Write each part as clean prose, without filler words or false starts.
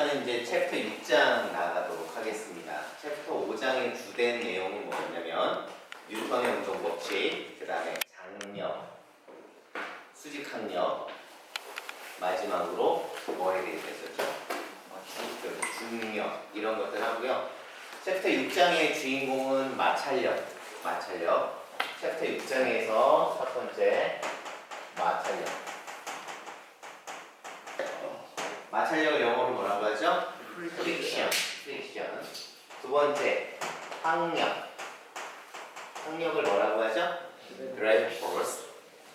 시간은 이제 챕터 6장 나가도록 하겠습니다. 챕터 5장의 주된 내용이 뭐냐면 뉴턴의 운동 법칙, 그 다음에 장력, 수직항력, 마지막으로 뭐에 대해서 했었죠? 중력 이런 것들 하고요. 챕터 6장의 주인공은 마찰력. 챕터 6장에서 첫 번째 마찰력. 마찰력을 영어로 뭐라고 하죠? 프릭션. 두 번째 항력을 뭐라고 하죠? 드라이브 포스.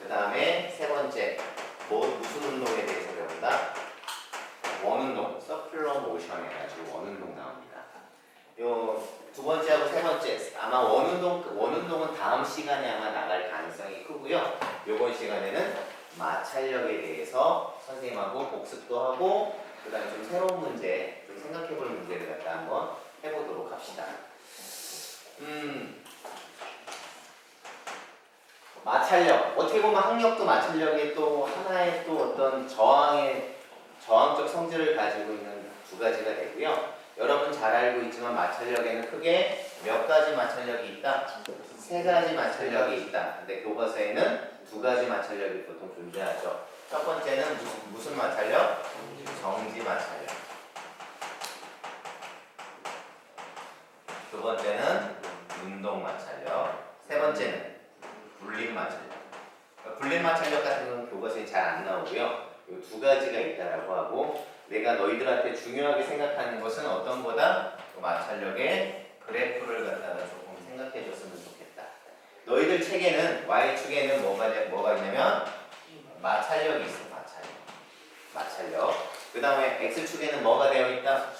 그 다음에 세 번째 무슨 운동에 대해서 배운다? 원운동, 서큘러 모션 해가지고 원운동 나옵니다. 요 두 번째하고 세 번째 아마 원운동은 다음 시간에 아마 나갈 가능성이 크고요. 요번 시간에는 마찰력에 대해서 선생님하고 복습도 하고 그 다음에 좀 새로운 문제, 좀 생각해볼 문제를 갖다 한번 해보도록 합시다. 마찰력, 어떻게 보면 항력도 마찰력의 또 하나의 또 어떤 저항적 성질을 가지고 있는 두 가지가 되고요. 여러분 잘 알고 있지만 마찰력에는 크게 몇 가지 마찰력이 있다? 세 가지 마찰력이 있다. 근데 교과서에는 두 가지 마찰력이 보통 존재하죠. 첫 번째는 무슨 마찰력? 정지 마찰력. 두 번째는 운동 마찰력. 세 번째는 불림 마찰력. 불림 마찰력 같은 건 교과서에 잘 안 나오고요. 이 두 가지가 있다라고 하고, 내가 너희들한테 중요하게 생각하는 것은 어떤 거다? 마찰력의 그래프를 갖다가 조금 생각해 줬으면 좋겠다. 너희들 책에는 Y축에는 뭐가 있냐면 마찰력이 있어. 마찰력. 그 다음에 X축에는 뭐가 되어 있다?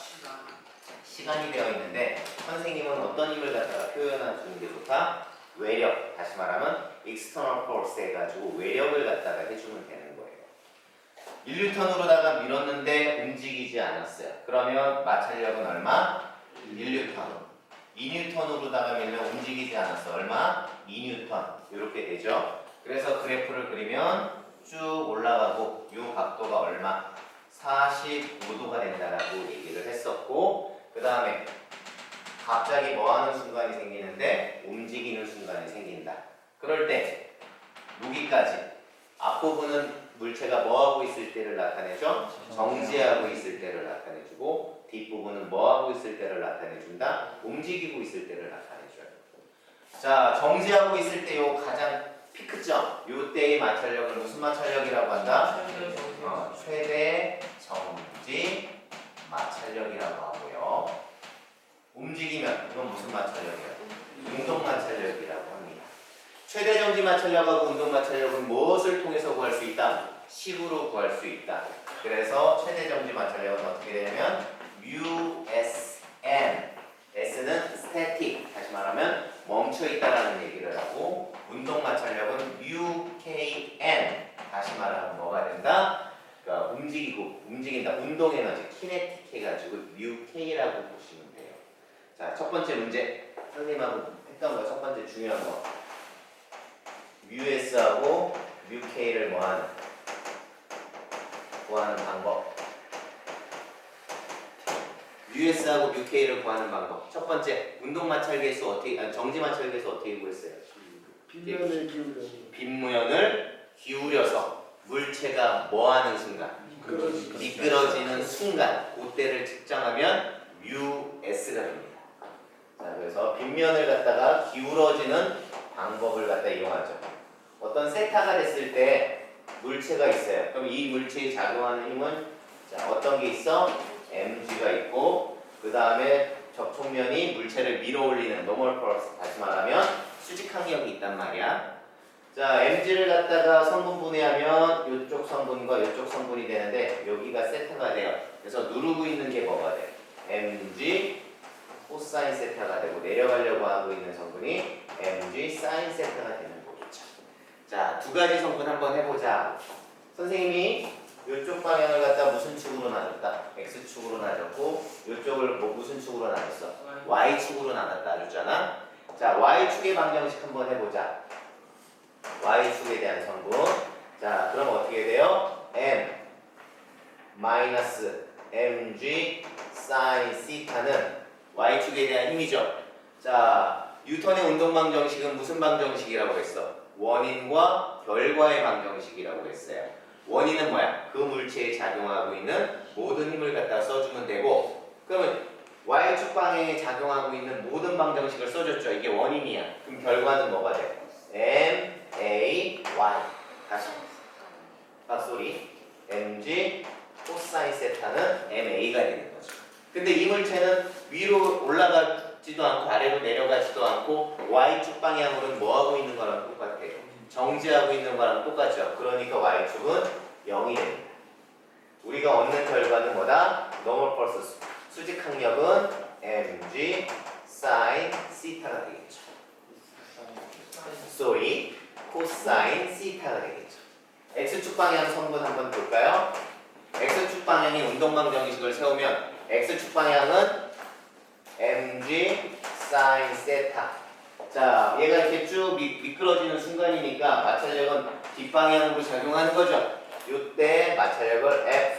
시간이 되어 있는데 선생님은 어떤 힘을 갖다가 표현해주는 게 좋다? 외력. 다시 말하면 external force 해가지고 외력을 갖다가 해주면 되는 거예요. 1N으로다가 밀었는데 움직이지 않았어요. 그러면 마찰력은 얼마? 1N. 2N으로다가 밀면 움직이지 않았어. 얼마? 2N. 이렇게 되죠. 그래서 그래프를 그리면 쭉 올라가고 이 각도가 얼마? 45도가 된다라고 얘기를 했었고, 그 다음에 갑자기 뭐하는 순간이 생기는데 움직이는 순간이 생긴다. 그럴 때 여기까지 앞부분은 물체가 뭐하고 있을 때를 나타내죠? 정지하고 있을 때를 나타내주고, 뒷부분은 뭐하고 있을 때를 나타내준다? 움직이고 있을 때를 나타내줘요. 자, 정지하고 있을 때 요 가장 피크점, 요 때의 마찰력을 무슨 마찰력이라고 한다? 최대 정지 마찰력이라고 하고요. 움직이면 이건 무슨 마찰력이에요? 운동 마찰력이라고 합니다. 최대 정지 마찰력하고 운동 마찰력은 무엇을 통해서 구할 수 있다? 식으로 구할 수 있다. 그래서 최대 정지 마찰력은 어떻게 되냐면 USN. S는 static, 다시 말하면 멈춰 있다라는 얘기를 하고, 운동 마찰력은 UKN, 다시 말하면 뭐가 된다? 그러니까 움직인다. 운동 에너지, 키네틱 해가지고 UK라고 보시면 돼요. 자, 첫 번째 문제. 선생님하고 했던 거 첫 번째 중요한 거. US하고 UK를 구하는 방법. US하고 UK를 구하는 방법. 첫 번째, 운동 마찰계수 정지 마찰계수 어떻게 구했어요? 빗면을 기울여서 물체가 뭐하는 순간? 미끄러지는 순간. 그때를 측정하면 US가 됩니다. 자, 그래서 빗면을 갖다가 기울어지는 방법을 갖다 이용하죠. 어떤 세타가 됐을 때 물체가 있어요. 그럼 이 물체에 작용하는 힘은 자, 어떤 게 있어? mg가 있고, 그 다음에 접촉면이 물체를 밀어 올리는 normal force, 다시 말하면 수직항력이 있단 말이야. 자, mg를 갖다가 성분 분해하면 이쪽 성분과 이쪽 성분이 되는데 여기가 세타가 돼요. 그래서 누르고 있는 게 뭐가 돼? mg 코사인 세타가 되고, 내려가려고 하고 있는 성분이 mg 사인 세타가 되는 거겠죠. 자, 두 가지 성분 한번 해보자. 선생님이 이쪽 방향을 갖다 무슨 축으로 나눴다? X축으로 나눴고, 이쪽을 무슨 축으로 나눴어? Y축으로 나눴다 줬잖아. 자, Y축의 방정식 한번 해보자. Y축에 대한 성분. 자, 그럼 어떻게 돼요? M 마이너스 mg sin 시타는 y축에 대한 힘이죠. 자, 뉴턴의 운동 방정식은 무슨 방정식이라고 했어? 원인과 결과의 방정식이라고 했어요. 원인은 뭐야? 그 물체에 작용하고 있는 모든 힘을 갖다 써주면 되고, 그러면 y축 방향에 작용하고 있는 모든 방정식을 써줬죠. 이게 원인이야. 그럼 결과는 뭐가 돼? m, a, y. 다시. 소리. mg 코사인 세타는 ma가 되는 거죠. 근데 이 물체는 위로 올라가지도 않고 아래로 내려가지도 않고 y축 방향으로는 뭐하고 있는 거랑 똑같아. 정지하고 있는 거랑 똑같죠. 그러니까 y축은 0이 됩니다. 우리가 얻는 결과는 뭐다? normal pulse 수직 항력은 mg sin 시타가 되겠죠. sorry, 코사인 시타가 되겠죠. x축 방향 성분 한번 볼까요? x축 방향의 운동 방정식을 세우면 x축 방향은 mg sin 세타. 자, 얘가 이렇게 쭉 미끄러지는 순간이니까 마찰력은 뒷방향으로 작용하는 거죠. 이때 마찰력을 F,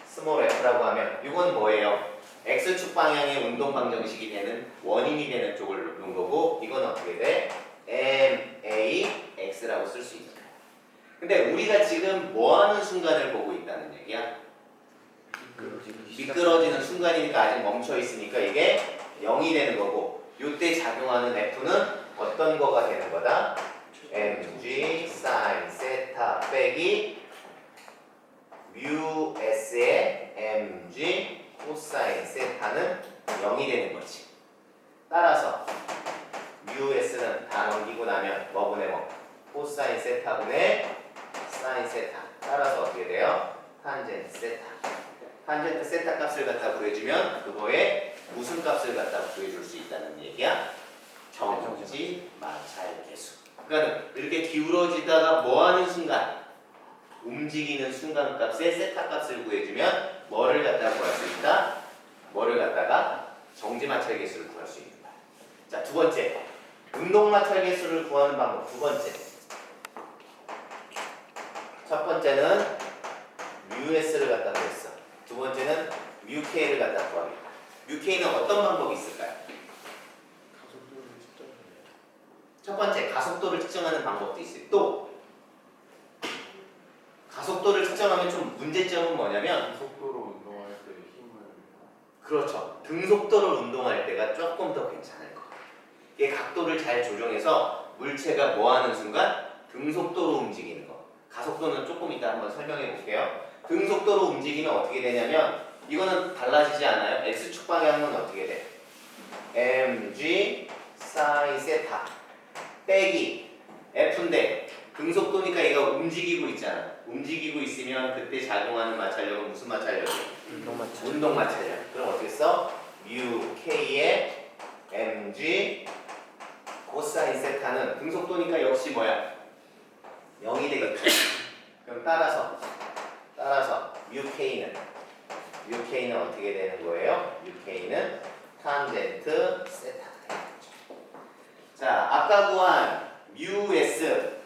스몰 f라고 하면 이건 뭐예요? x축 방향의 운동 방정식이 되는 원인이 되는 쪽을 놓은 거고, 이건 어떻게 돼? MAX라고 쓸 수 있어요. 근데 우리가 지금 뭐 하는 순간을 보고 있다는 얘기야? 미끄러지는 순간이니까 아직 멈춰 있으니까 이게 0이 되는 거고, 이때 작용하는 F는 어떤 거가 되는 거다? mg sin 세타 빼기 뮤 s의 mg 코사인 세타는 0이 되는 거지. 따라서 뮤 s는 다 넘기고 나면 뭐분의 뭐? 코사인 세타분의 사인 세타. 따라서 어떻게 돼요? 탄젠트 세타. 탄젠트 세타 값을 갖다 구해주면 그거에 무슨 값을 갖다 구해줄 수 있다는 얘기야? 정지 마찰 계수. 그러니까 이렇게 기울어지다가 뭐하는 순간, 움직이는 순간 값의 세타 값을 구해주면 뭐를 갖다가 구할 수 있다? 뭐를 갖다가 정지 마찰 계수를 구할 수 있는 거야. 자, 두 번째, 운동 마찰 계수를 구하는 방법. 두 번째, 첫 번째는 뮤s를 갖다 구했어. 두 번째는 뮤k를 갖다 구하겠다. 뮤k는 어떤 방법이 있을까요? 첫 번째, 가속도를 측정하는 방법도 있어요. 또 가속도를 측정하면 좀 문제점은 뭐냐면, 속도로 운동할 때 힘을 그렇죠. 등속도를 운동할 때가 조금 더 괜찮을 거예요. 이게 각도를 잘 조정해서 물체가 뭐하는 순간 등속도로 움직이는 거. 가속도는 조금 이따 한번 설명해 볼게요. 등속도로 움직이면 어떻게 되냐면, 이거는 달라지지 않아요. x축 방향은 어떻게 돼? mg sin 세타 빼기 f인데 등속도니까 얘가 움직이고 있잖아. 움직이고 있으면 그때 작용하는 마찰력은 무슨 마찰력이에요? 운동 마찰력. 그럼 어떻게 써? 뮤 k의 mg 코사인 세타는 등속도니까 역시 뭐야? 0이 되겠죠. 그럼 따라서 뮤 k는 어떻게 되는 거예요? 뮤 k는 탄젠트 세타가 되겠죠. 자, 아까 구한 뮤 s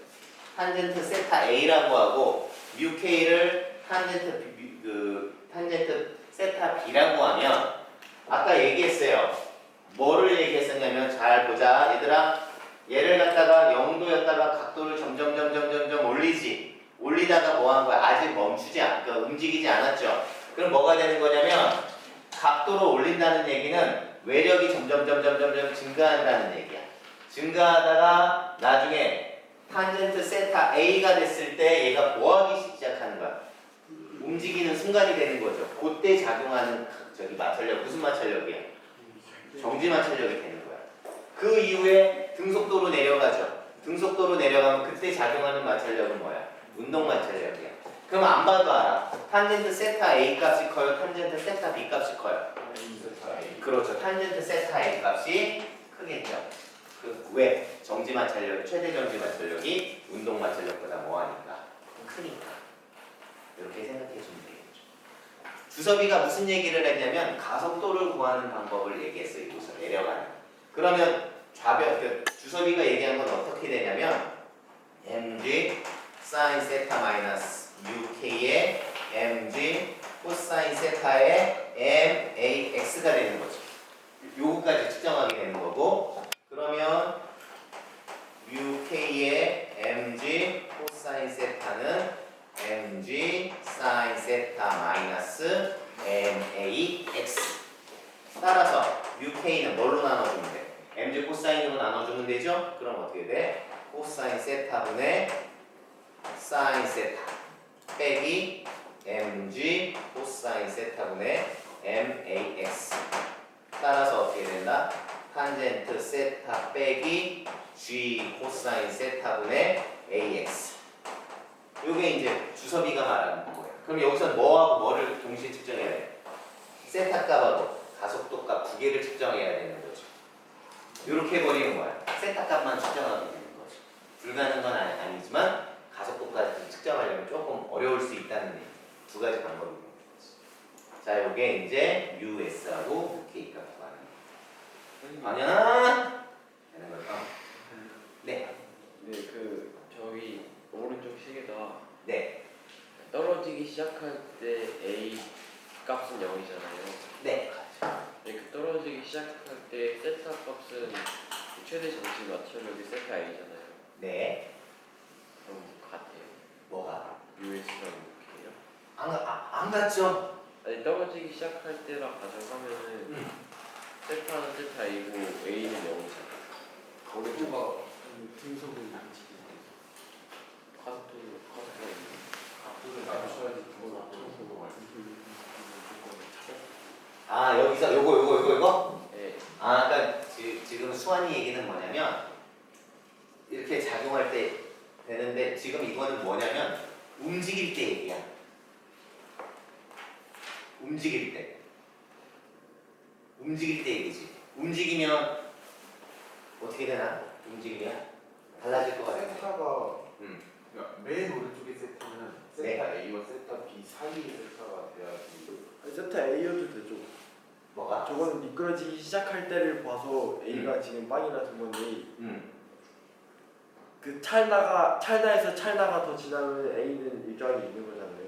탄젠트 세타 a라고 하고 뮤 k를 탄젠트 세타 b라고 하면, 아까 얘기했어요. 뭐를 얘기했었냐면, 잘 보자 얘들아. 얘를 갖다가 0도였다가 각도를 점점 올리지. 올리다가 뭐 한 거야? 아직 멈추지 그러니까 움직이지 않았죠. 그럼 뭐가 되는 거냐면, 각도를 올린다는 얘기는 외력이 점점 증가한다는 얘기야. 증가하다가 나중에 탄젠트 세타 A가 됐을 때 얘가 뭐하기 시작하는 거야? 움직이는 순간이 되는 거죠. 그때 작용하는 저기 마찰력, 무슨 마찰력이야? 정지 마찰력이 되는 거야. 그 이후에 등속도로 내려가죠. 등속도로 내려가면 그때 작용하는 마찰력은 뭐야? 운동 마찰력이야. 그럼 안 봐도 알아. 탄젠트 세타 A 값이 커요? 탄젠트 세타 B 값이 커요? 그렇죠. 탄젠트 세타 A 값이 크겠죠. 왜? 정지 마찰력, 최대 정지 마찰력이 운동 마찰력보다 뭐하니까? 크니까. 이렇게 생각해 주면 되겠죠. 주섭이가 무슨 얘기를 했냐면, 가속도를 구하는 방법을 얘기했어요. 여기서 내려가는. 그러면 주섭이가 얘기한 건 어떻게 되냐면, mg sin 세타 마이너스 uk의 mg 코사인 세타의 MAX가 되는 거죠. 요거까지 측정하게 되는 거고, 그러면 UK의 MG 코사인 세타는 MG 사인 세타 마이너스 MAX. 따라서 UK는 뭘로 나눠주면 돼? MG 코사인으로 나눠주면 되죠? 그럼 어떻게 돼? 코사인 세타분의 사인 세타 빼기 MG 코사인 세타분의 MAX. 따라서 어떻게 된다? 탄젠트 세타 빼기 G 코사인 세타분의 AX. 요게 이제 주섭이가 말하는 거예요. 그럼 여기서 뭐하고 뭐를 동시에 측정해야 돼? 세타 값하고 가속도 값 두 개를 측정해야 되는 거죠. 이렇게 해버리는 거야. 세타 값만 측정하게 되는 거죠. 불가능한 건 아니지만 가속도까지 측정하려면 조금 어려울 수 있다는 얘기. 두 가지 방법이 있는 거지. 자, 요게 이제 US하고 UK 값 구하는 거. 아니야? 되는 거죠. 네. 네, 그 저희 오른쪽 시계가 네. 떨어지기 시작할 때 A 값은 0이잖아요. 네. 네, 그 떨어지기 시작할 때 세타 값은 최대 정시 마찰력이 세타 A잖아요. 네. 그럼 같아요. 뭐가? US랑 UK요? 안 갔죠? 아니 떨어지기 시작할 때라 가정하면은 세타는 세타 A고 A는 0이잖아요. 오른쪽 등속을 움직이는 가속도가 각도를 맞춰야지 그걸 맞춰서 말씀드리는 아, 여기서 요거? 네. 아, 그러니까 지금 수환이 얘기는 뭐냐면 이렇게 작용할 때 되는데 지금 이거는 뭐냐면 움직일 때 얘기야. 움직일 때 얘기지. 움직이면 어떻게 되나? 움직이면 달라질 것 같아. 세타가 음. 그러니까 맨 오른쪽의 세타는 네. 세타 A와 세타 B 사이의 세타가 돼야지. 세타 A여도 되죠. 뭐가? 저거는 미끄러지기 시작할 때를 봐서 A가 지금 빵이라 든 건데 그 찰나에서 찰나가 더 지나면 A는 일정하게 있는 거잖아요.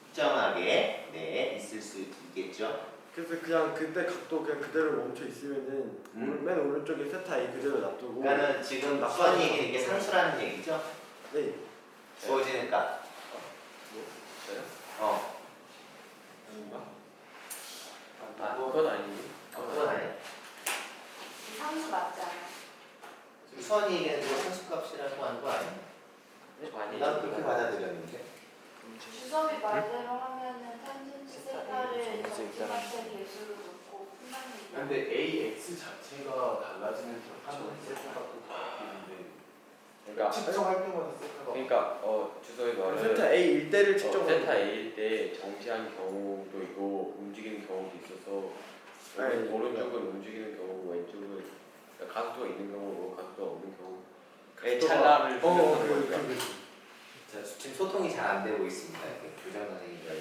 일정하게 네 있을 수 있겠죠. 그래서 그냥 그때 각도 그냥 그대로 멈춰 있으면은 맨 오른쪽에 세타 A 그대로 놔두고. 그러니까는 지금 수환이 얘기는 이게 상수라는 얘기죠. 네. 주어지는 값. 뭐? 저요? 아닌가? 아 그건 아니에요. 그건 아니야. 상수 맞지 않아? 수환이 얘기는 이거 상수값이라고 하는 거 아니야? 아니에요. 난 그렇게 받아들였는데. 주섭이 말대로 하면은 탄젠트 세타를 정지마찰 개수로 놓고 분명히 근데 AX 자체가 달라지면서 하는 세타가 또 바뀌는데 그러니까 측정할 때마다 세타가 그러니까 주소의 말은 세타 A 1대를 측정하는 세타 A일 때 정시한 경우도 있고 움직이는 경우도 있어서 아니, 오른쪽은 움직이는 경우고 왼쪽은 그러니까 가속도가 있는 경우고 가속도가 없는 경우 의 가속도가- 찰나를 생각하는 거니까 자, 지금 소통이 잘 안 되고 있습니다. 이렇게 교장 선생님과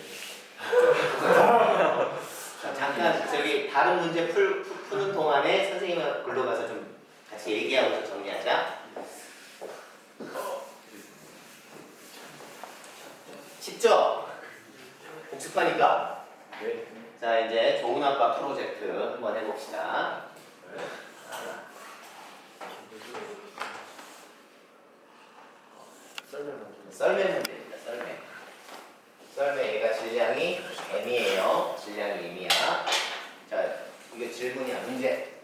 자, 잠깐 저기 다른 문제 푸는 동안에 선생님하고 글로 가서 좀 같이 얘기하고 정리하자. 쉽죠? 복습하니까. 네. 자, 이제 좋은 아빠 프로젝트 한번 해봅시다. 썰매 문제입니다. 썰매 얘가 질량이 m이에요. 질량이 m이야. 자, 이게 질문이야. 문제.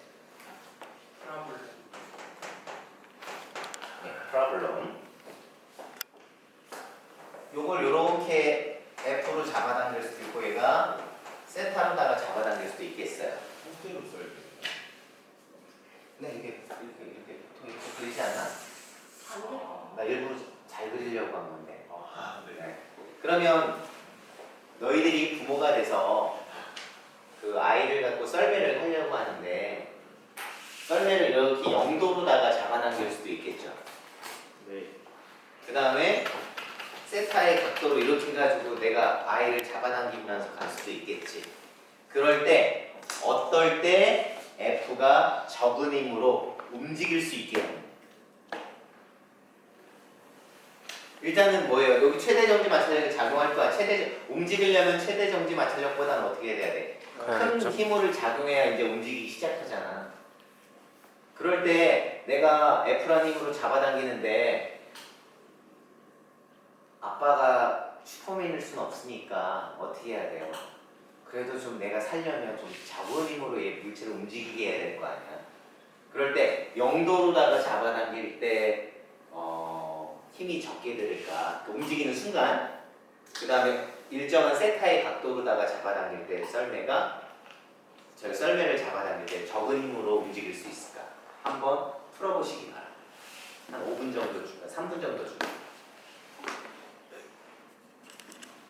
problem. 요걸 요렇게 F로 잡아당길 수도 있고 얘가 세타로다가 잡아당길 수도 있겠어요. 형태로 써야 돼. 근데 이게 이렇게 보통 이렇게 그리지 않나? 안 돼. 나 일부러 잘 그리려고 한 건데. 아, 네. 그러면 너희들이 부모가 돼서 그 아이를 갖고 썰매를 하려고 하는데 썰매를 이렇게 0도로다가 잡아당길 수도 있겠죠. 네. 그 다음에 세타의 각도로 이렇게 해가지고 내가 아이를 잡아당기면서 갈 수도 있겠지. 그럴 때 어떨 때 F가 적은 힘으로 움직일 수 있게 합니다. 일단은 뭐예요? 여기 최대 정지 마찰력이 작용할 거야. 움직이려면 최대 정지 마찰력보다는 어떻게 돼야 돼? 큰 힘을 작용해야 이제 움직이기 시작하잖아. 그럴 때 내가 F라는 힘으로 잡아당기는데 아빠가 슈퍼맨일 수는 없으니까 어떻게 해야 돼요? 그래도 좀 내가 살려면 좀 작은 힘으로 얘 물체를 움직이게 해야 될 거 아니야. 그럴 때 0도로다가 잡아당길 때 힘이 적게 들을까? 그 움직이는 순간 그 다음에 일정한 세타의 각도로다가 잡아당길 때 썰매를 잡아당길 때 적은 힘으로 움직일 수 있을까? 한번 풀어보시기 바랍니다. 한 5분 정도 줄까? 3분 정도 줄까?